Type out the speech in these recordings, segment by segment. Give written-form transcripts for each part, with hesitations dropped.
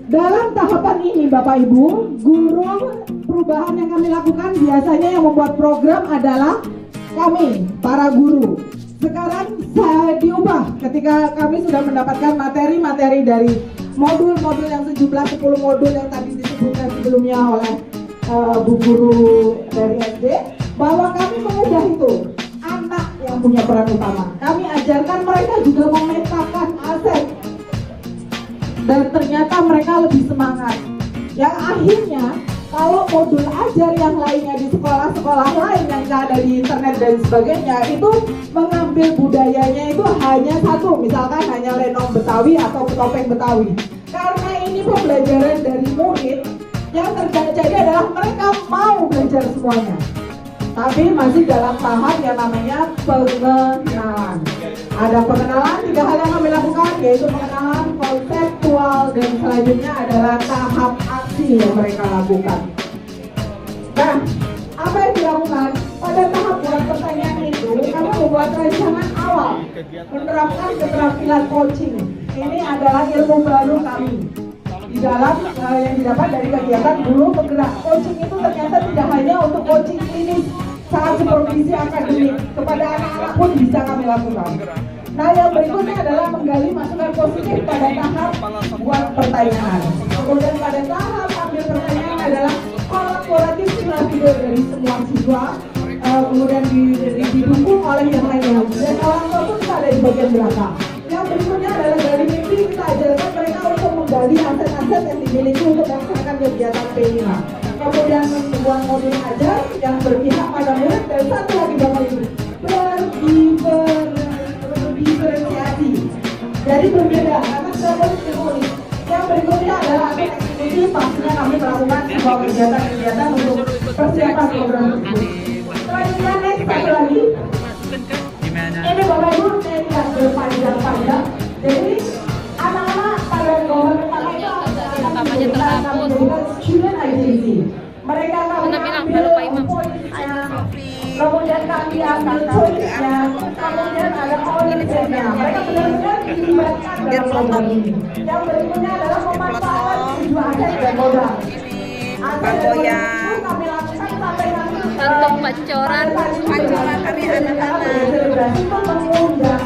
Dalam tahapan ini Bapak Ibu, guru perubahan yang kami lakukan biasanya yang membuat program adalah kami, para guru. Sekarang saya diubah ketika kami sudah mendapatkan materi-materi dari modul-modul yang sejumlah 10 modul yang tadi disebutkan sebelumnya oleh Bu Guru dari SD, bahwa kami mengubah itu anak yang punya peran utama. Kami ajarkan mereka juga memetakan aset, dan ternyata mereka lebih semangat. Yang akhirnya kalau modul ajar yang lainnya di sekolah-sekolah lain yang ada di internet dan sebagainya itu mengambil budayanya itu hanya satu, misalkan hanya lenong Betawi atau topeng Betawi. Karena ini pembelajaran dari murid, yang terjadi adalah mereka mau belajar semuanya, tapi masih dalam tahap yang namanya pengenalan. Ada pengenalan, 3 hal yang kami lakukan, yaitu pengenalan konseptual, dan selanjutnya adalah tahap aksi yang mereka lakukan. Nah, apa yang dilakukan? Pada tahap buat pertanyaan itu, kami membuat rancangan awal menerapkan keterampilan coaching. Ini adalah ilmu baru kami di dalam yang didapat dari kegiatan guru penggerak. Coaching itu ternyata tidak hanya untuk coaching klinis saat supervisi akademik, kepada anak-anak pun bisa kami lakukan. Nah, yang berikutnya adalah menggali masukan positif pada tahap buat pertanyaan. Kemudian pada tahap ambil pertanyaan adalah kolaboratif video dari semua siswa, kemudian didukung oleh yang lainnya, dan orang tua pun ada di bagian belakang. Yang berikutnya adalah dari mimpi, kita ajarkan mereka untuk menggali aset-aset yang dimiliki untuk melaksanakan kegiatan P5. Kemudian membuat modul ajar yang berpihak pada murid, dan satu lagi Bapak Ibu, berdiferensiasi. Jadi berbeda, karena sudah multi. Yang berikutnya adalah aktivitas, pastinya kami melakukan sebuah kegiatan-kegiatan untuk persiapan program tersebut. Selanjutnya next satu lagi. Ini Bapak Ibu, saya tidak berpanjang-panjang. Jadi anak-anak pada nomor pertama itu menjadikan student identity. Mereka kami ambil poinnya, kemudian kami ambil choice-nya, kemudian ada ownership-nya. Mereka benar-benar dilibatkan dalam program ini. Yang berikutnya adalah pemanfaatan tujuan aset dan modal. Goyang kami lakukan sampai nanti untuk pancoran kami anak-anak mengundang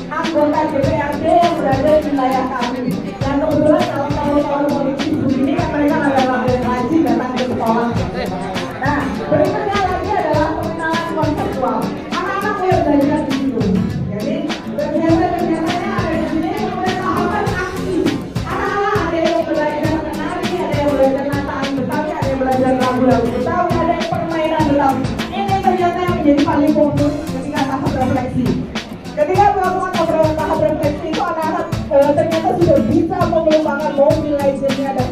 anggota DPRD yang berada di wilayah kami. Dan kebetulan kalau tahun-tahun politik begini kan mereka adalah rajin datang ke sekolah. Nah, berikutnya lagi adalah pengenalan konseptual. Anak-anak mulai belajar di situ. Jadi kegiatan-kegiatannya ada di sini, kemudian tahapan aksi. Anak-anak ada yang belajar menari, ada yang belajar nataan Betawi, ada yang belajar lagu-lagu Betawi, ada yang permainan Betawi. Ini ternyata yang menjadi paling fokus ketika tahap refleksi. Ketika melakukan tahap refleksi itu anak-anak ternyata sudah bisa mengembangkan mobilizer-nya dan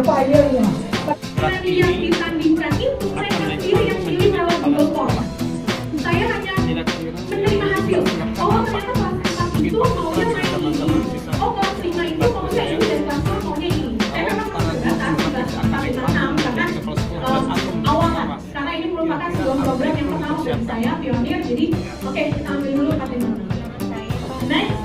fire-nya. Dan yang ditandingkan itu mereka sendiri yang pilih lewat Google Form. Saya hanya menerima hasil. Oh, ternyata kelas 4 itu maunya main ini. Oh, kelas 5 itu maunya ini, dan kelas 6 maunya ini. Saya memang terbatas kelas 4 dan 6 karena awal lah. Karena ini merupakan sebuah program yang pertama bagi saya, pionir. Jadi, oke, kita ambil dulu kategori. Next.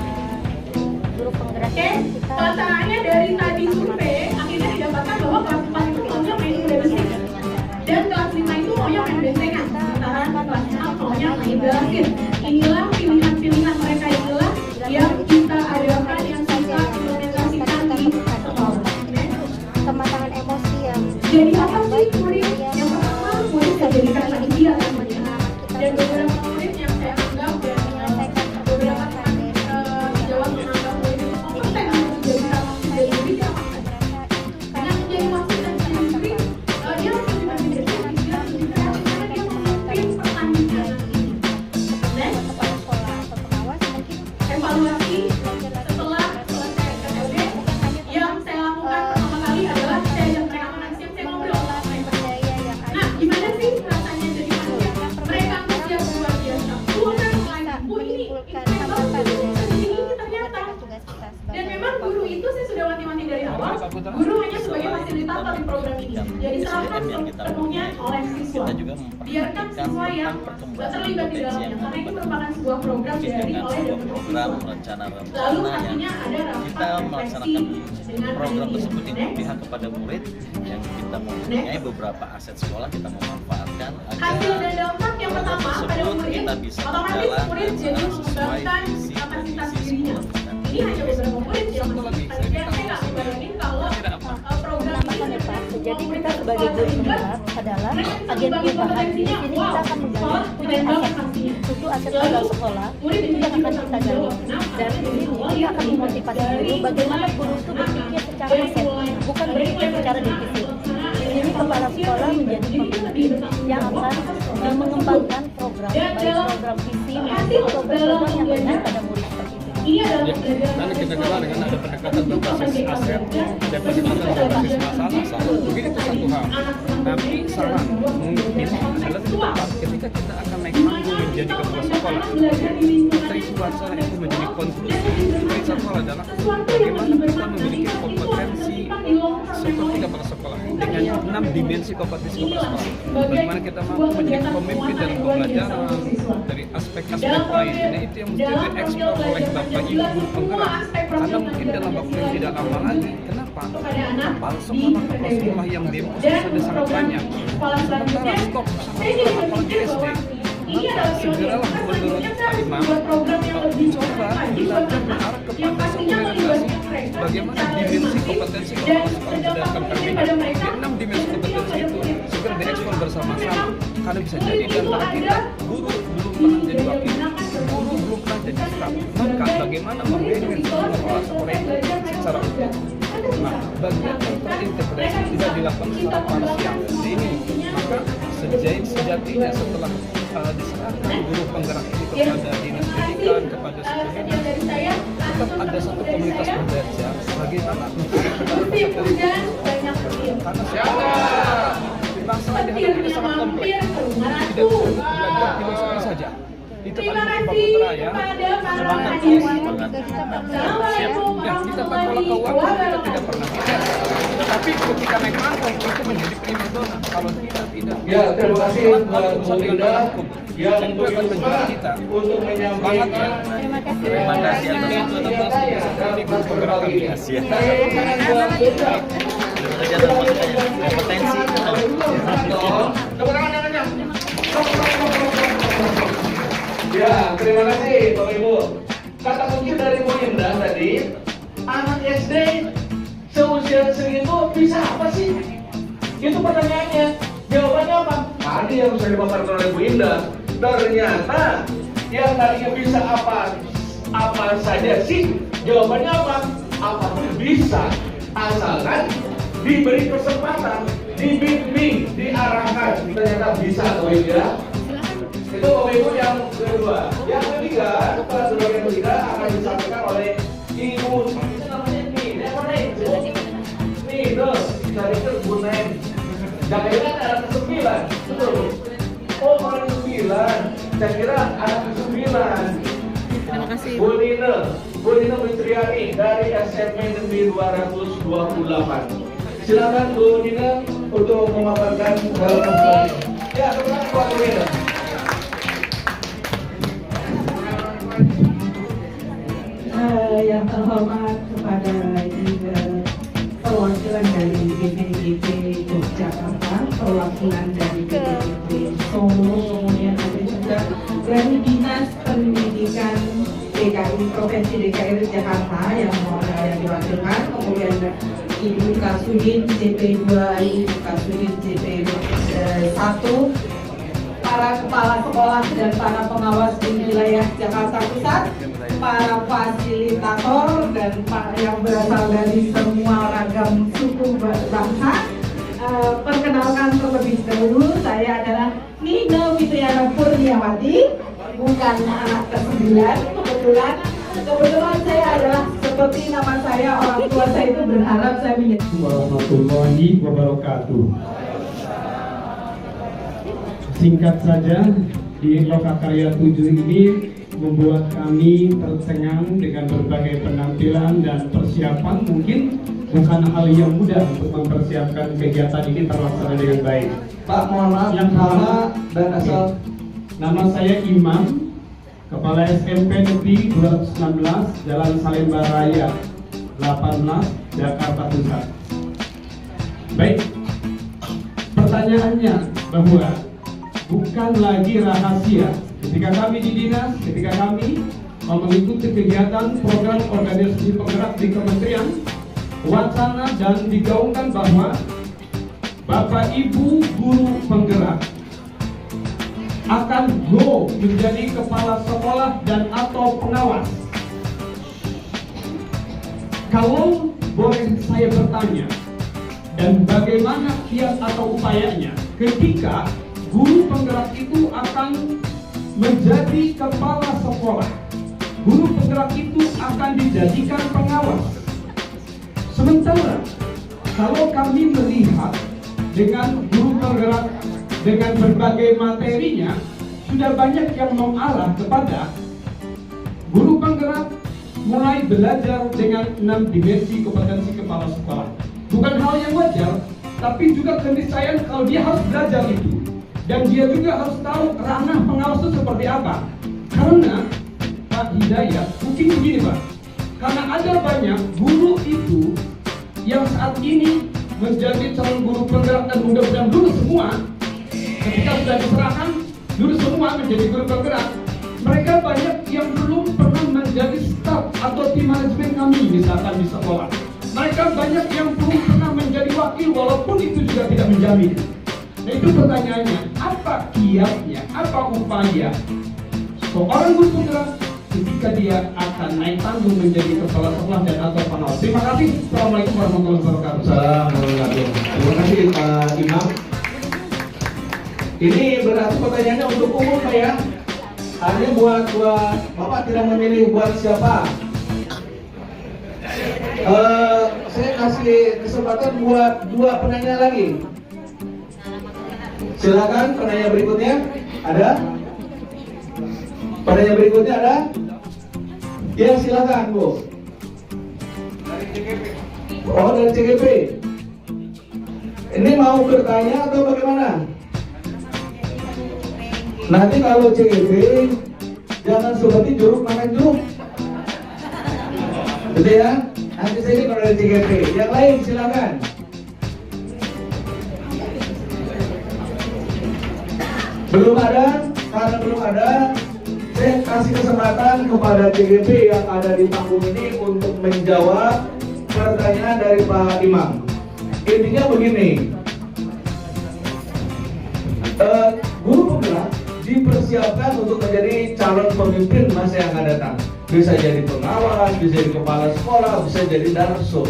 Oke, pelaksanaannya dari tadi survei akhirnya didapatkan bahwa kelas 4 itu maunya main kuda besi, dan kelas 5 itu maunya main bentengan, sementara kelas 6 maunya main basket. Inilah pilihan-pilihan mereka, inilah yang kita adakan, yang kita implementasikan di sekolah. kematangan emosi yang Jadi apa sih murid? Yang pertama, murid saya jadikan manusia namanya. Dan beberapa murid yang saya anggap dan beberapa jawab menganggap murid itu kompeten untuk menjadi sama menjadi lebih dengan menjadi wasit dan menjadi juri, dia harus lebih berpikir, dia harus lebih kreatif karena dia memimpin pertandingan ini. Next, evaluasi setelah selesai KTB, yang saya lakukan pertama kali adalah saya ajak mereka makan siang, saya ngobrol sama mereka. Nah, gimana sih rasanya jadi manusia? Mereka manusia luar biasa. Ini ternyata. Dan memang guru itu saya sudah wanti-wanti dari awal. Guru hanya sebagai fasilitator di program ini. Jadi serahkan sepenuhnya oleh siswa. Biarkan siswa yang terlibat di dalamnya, karena ini merupakan sebuah program dari oleh program rencana lalu nantinya ada kita melaksanakan program tersebut yang berpihak kepada murid yang kita mempunyai beberapa aset sekolah kita memanfaatkan hasil dan dampak yang pertama pada murid kita bisa otomatis murid jadi mengembangkan kapasitas dirinya. Ini hanya beberapa murid yang masih saya nggak bayangin kalau program ini jadi kita sebagai guru penggerak adalah agen perubahan. Di sini kita akan menggali punya aset, itu aset modal sekolah itu yang akan kita gali. Dan di sini kita akan memotivasi guru bagaimana guru itu berpikir secara aset, bukan berpikir secara defisit. Di sini kepala sekolah menjadi pemimpin yang akan mengembangkan program, baik program visi maupun program-program yang berkaitan pada murid seperti itu. Karena kita kenal dengan ada pendekatan berbasis aset, ada pendekatan berbasis masalah. Mungkin itu satu hal. Tapi saran mungkin adalah tepat ketika kita akan naik panggung menjadi kepala sekolah. Dari wacana itu menjadi konklusi. Dari satu hal adalah bagaimana kita memiliki kompetensi seperti kepala sekolah dengan 6 dimensi kompetensi kepala sekolah. Bagaimana kita mampu menjadi pemimpin dalam pembelajaran dari aspek-aspek lainnya itu yang mesti dieksplor oleh Bapak Ibu guru penggerak, karena mungkin dalam waktu yang tidak lama lagi. Kenapa? Kepala sekolah yang demo sudah sangat banyak, sementara stok sangat kurang apalagi SD. Maka segeralah menurut Pak Imam coba belajar mengarah kepada sosialisasi bagaimana dimensi kompetensi kepala sekolah berdasarkan perbedaan. Di 6 dimensi kompetensi itu segera diekspor bersama-sama, karena bisa jadi di antara kita guru belum pernah jadi wakil, guru belum pernah jadi staf. Maka bagaimana membangun kepala sekolah itu secara utuh. Nah, bagian yang terintegrasi tidak dilakukan secara parsial. Ini maka sejatinya setelah diserahkan guru penggerak ini kepada dinas pendidikan, kepada sekolah ini, tetap ada satu komunitas belajar bagaimana karena masalah yang ini sangat kompleks, tidak bisa belajar filosofi saja. Itu terima kan Pak kasih Putra ya. kepada para Semangat hadirin. siap. Ya, kita tak pola keuangan kita tidak pernah tidak. Tapi ketika naik panggung itu menjadi primadona. Kalau kita tidak. Ya, terima kasih Mbak Linda yang itu akan menjadi kita. untuk menyampaikan Terima kasih. Terima kasih atas itu atas seperti guru penggerak di Asia. bekerja dalam kompetensi. Ya, terima kasih Bapak Ibu. Kata kunci dari Bu Indah tadi, anak SD seusia segitu bisa apa sih? Itu pertanyaannya. Jawabannya apa? Tadi yang sudah dipaparkan oleh Bu Indah. Ternyata yang tadinya bisa apa saja sih? Jawabannya apa? Apapun bisa, asalkan diberi kesempatan, dibimbing, diarahkan. Ternyata bisa, Bapak Ibu ya. Itu Bapak Ibu yang kedua. Yang ketiga, kelas yang ketiga akan disampaikan oleh Ibu. Itu namanya nih, dari itu Bu Neng. Jangan kira ada ke-9, betul. Oh, orang ke-9. Saya kira anak ke-9. Terima kasih. Bu Nina Fitriani dari SMP Negeri 228. Silakan Bu Nina untuk memaparkan hal. Ya, terima kasih Bu Nina. Yang terhormat kepada perwakilan dari BPIB Yogyakarta, perwakilan dari BPIB Solo, kemudian ada juga dari Dinas Pendidikan DKI Provinsi DKI Jakarta yang diwakilkan, kemudian Ibu Kasudin JP2, Ibu Kasudin JP1, para kepala sekolah dan para pengawas di wilayah Jakarta Pusat, para fasilitator dan yang berasal dari semua ragam suku bangsa. Perkenalkan terlebih dahulu, saya adalah Nina Fitriana Purniawati, bukan anak ke-9. Kebetulan saya adalah seperti nama saya, orang tua saya itu berharap saya menjadi. Warahmatullahi wabarakatuh. Singkat saja, di Lokakarya 7 ini membuat kami tercengang dengan berbagai penampilan dan persiapan. Mungkin bukan hal yang mudah untuk mempersiapkan kegiatan ini terlaksana dengan baik. Pak, mohon maaf, Yang nama dan asal. Nama saya Imam, Kepala SMP Negeri 216, Jalan Salemba Raya 18, Jakarta Pusat. Baik, pertanyaannya bahwa bukan lagi rahasia ketika kami di dinas, ketika kami mengikuti kegiatan program organisasi penggerak di kementerian, wacana dan digaungkan bahwa Bapak Ibu guru penggerak akan go menjadi kepala sekolah dan atau pengawas. Kalau boleh saya bertanya, dan bagaimana kiat atau upayanya ketika guru penggerak itu akan menjadi kepala sekolah, guru penggerak itu akan dijadikan pengawas. Sementara kalau kami melihat dengan guru penggerak dengan berbagai materinya sudah banyak yang mengarah kepada guru penggerak mulai belajar dengan 6 dimensi kompetensi kepala sekolah. Bukan hal yang wajar, tapi juga keniscayaan kalau dia harus belajar itu. Dan dia juga harus tahu ranah pengawas itu seperti apa. Karena Pak Hidayat, mungkin begini Pak, karena ada banyak guru itu yang saat ini menjadi calon guru penggerak dan mudah-mudahan lulus semua. Ketika sudah diserahkan, lulus semua menjadi guru penggerak. Mereka banyak yang belum pernah menjadi staf atau tim manajemen kami misalkan di sekolah. Mereka banyak yang belum pernah menjadi wakil walaupun itu juga tidak menjamin. Nah itu pertanyaannya, apa kiatnya, apa upaya seorang guru penggerak ketika dia akan naik panggung menjadi kepala sekolah dan atau pengawas. Terima kasih. Assalamualaikum warahmatullahi wabarakatuh. Assalamualaikum. Terima kasih Pak Imam. Ini berarti pertanyaannya untuk umum Pak ya. Hanya buat Bapak tidak memilih buat siapa. Saya kasih kesempatan buat 2 penanya lagi. Silakan penanya berikutnya. Ada? Penanya berikutnya ada? Ya silakan Bu. Dari CGP. Oh dari CGP. Ini mau bertanya atau bagaimana? Nanti kalau CGP jangan seperti jeruk makan jeruk. Betul ya? Nanti saya kalau dari CGP. Yang lain silakan. Belum ada? Karena belum ada, saya kasih kesempatan kepada CGP yang ada di panggung ini untuk menjawab pertanyaan dari Pak Imam. Intinya begini, guru penggerak dipersiapkan untuk menjadi calon pemimpin masa yang akan datang. Bisa jadi pengawas, bisa jadi kepala sekolah, bisa jadi darsum.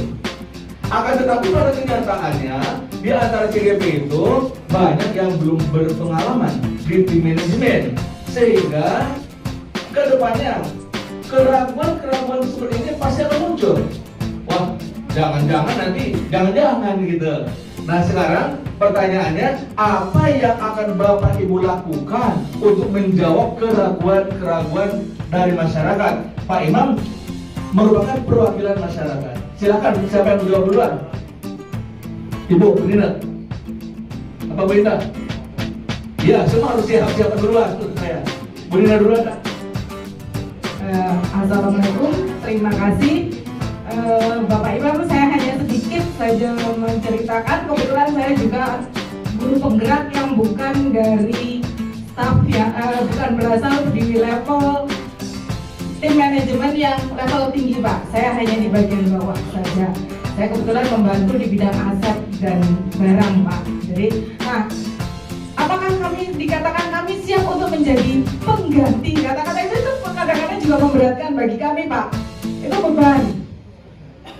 Akan tetapi pada kenyataannya di antara CGP itu banyak yang belum berpengalaman di tim manajemen, sehingga kedepannya keraguan-keraguan seperti ini pasti akan muncul. Wah, jangan-jangan nanti, jangan-jangan gitu. Nah sekarang pertanyaannya, apa yang akan Bapak Ibu lakukan untuk menjawab keraguan-keraguan dari masyarakat? Pak Imam merupakan perwakilan masyarakat. Silakan, siapa yang menjawab duluan? Ibu, Bu Nina. Apa Bu Nina? Iya, semua harus siap duluan untuk saya. Bu Nina duluan. Assalamualaikum, terima kasih Bapak Imam. Saya hanya sedikit saja menceritakan, kebetulan saya juga guru penggerak yang bukan dari staf ya, bukan berasal di level tim manajemen yang level tinggi Pak. Saya hanya di bagian bawah saja. Saya kebetulan membantu di bidang aset dan barang Pak. Jadi, nah, apakah kami dikatakan kami siap untuk menjadi pengganti? Kata-kata itu kadang-kadang juga memberatkan bagi kami Pak. Itu beban.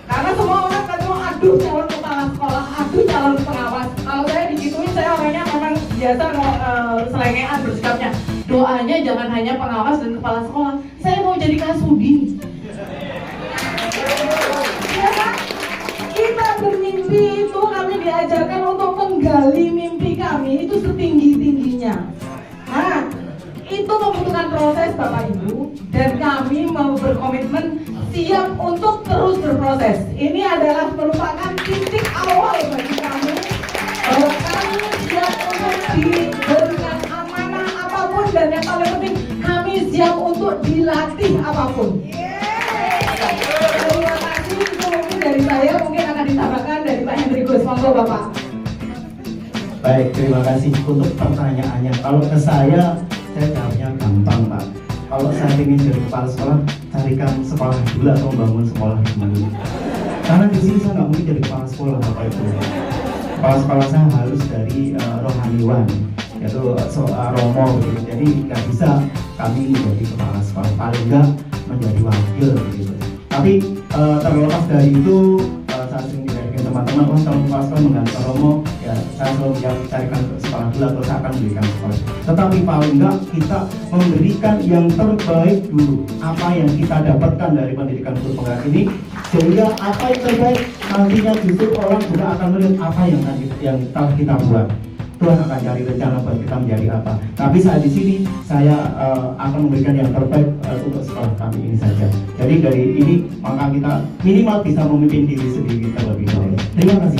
Karena semua orang ketemu, aduh calon kepala sekolah, aduh calon pengawas. Kalau saya digituin, saya orangnya memang biasa selengean bersikapnya. Doanya jangan hanya pengawas dan kepala sekolah. Saya mau jadi kasubin. Ya kan? Kita bermimpi itu kami diajarkan untuk menggali mimpi kami itu setinggi-tingginya. Nah, itu membutuhkan proses Bapak Ibu, dan kami mau berkomitmen siap untuk terus berproses. Ini adalah merupakan selatih apapun. Terima kasih. Itu mungkin dari saya, mungkin akan ditambahkan dari Pak Hendrikus. Monggo Bapak. Baik, terima kasih untuk pertanyaannya. Kalau ke saya jawabnya gampang Pak. Kalau saya ingin jadi kepala sekolah, carikan sekolah dulu atau bangun sekolah dulu. Karena di sini saya nggak mungkin jadi kepala sekolah Bapak Ibu. Kepala sekolah saya harus dari rohaniwan, yaitu romo begitu. Jadi nggak bisa kami menjadi kepala sekolah, paling nggak menjadi wakil begitu. Tapi terlepas dari itu, saya sering diberikan teman-teman, kalau kepala sekolah mengganti romo, ya saya selalu carikan sekolah dulu atau saya akan memberikan sekolah. Tetapi paling nggak kita memberikan yang terbaik dulu, apa yang kita dapatkan dari pendidikan guru penggerak ini, sehingga apa yang terbaik nantinya justru orang juga akan melihat apa yang telah kita buat. Tuhan akan cari rencana buat kita menjadi apa. Tapi saat di sini saya akan memberikan yang terbaik untuk sekolah kami ini saja. Jadi dari ini maka kita minimal bisa memimpin diri sendiri terlebih dahulu. Terima kasih.